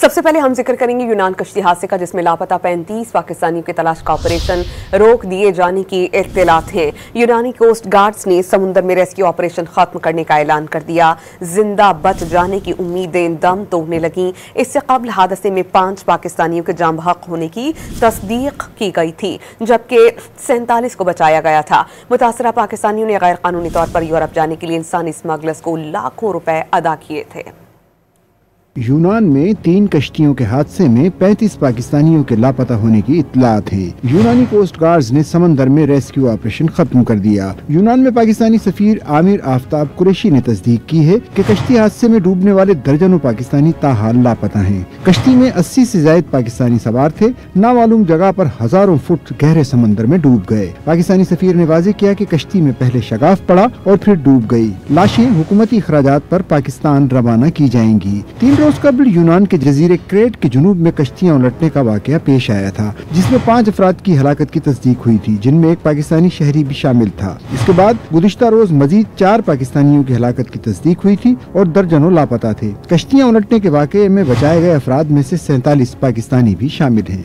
سب سے پہلے ہم ذکر کریں گے یونان کشتی حادثے کا، جس میں لاپتہ 35 پاکستانیوں کی تلاش کا آپریشن روک دیے جانے کی اطلاعات ہیں۔ یونانی کوسٹ گارڈز نے سمندر میں ریسکیو آپریشن ختم کرنے کا اعلان کر دیا۔ زندہ بچ جانے کی امیدیں دم توڑنے لگیں۔ اس سے قبل حادثے میں 5 پاکستانیوں کے جاں بحق ہونے کی تصدیق کی گئی تھی، جبکہ 47 کو بچایا گیا تھا۔ متاثرہ پاکستانیوں نے غیر قانونی طور پر یورپ جانے کے لیے انسانی اسمگلرز کو لاکھوں روپے ادا کیے تھے۔ یونان میں 3 کشتیوں کے حادثے میں 35 پاکستانیوں کے لاپتہ ہونے کی اطلاعات ہیں۔ یونانی کوسٹ گارڈز نے سمندر میں ریسکیو آپریشن ختم کر دیا۔ یونان میں پاکستانی سفیر عامر آفتاب قریشی نے تصدیق کی ہے کہ کشتی حادثے میں ڈوبنے والے درجنوں پاکستانی تاحال لاپتہ ہیں۔ کشتی میں 80 سے زائد پاکستانی سوار تھے، نامعلوم جگہ پر ہزاروں فٹ گہرے سمندر میں ڈوب گئے۔ پاکستانی سفیر نے واضح کیا کہ کشتی میں پہلے شگاف پڑا اور پھر ڈوب گئی۔ لاشیں حکومتی اخراجات پر پاکستان روانہ کی جائیں گی۔ 3 روز قبل یونان کے جزیرے کریٹ کے جنوب میں کشتیاں الٹنے کا واقعہ پیش آیا تھا، جس میں 5 افراد کی ہلاکت کی تصدیق ہوئی تھی، جن میں ایک پاکستانی شہری بھی شامل تھا۔ اس کے بعد گزشتہ روز مزید 4 پاکستانیوں کی ہلاکت کی تصدیق ہوئی تھی اور درجنوں لاپتہ تھے۔ کشتیاں الٹنے کے واقعے میں بچائے گئے افراد میں سے 47 پاکستانی بھی شامل ہیں۔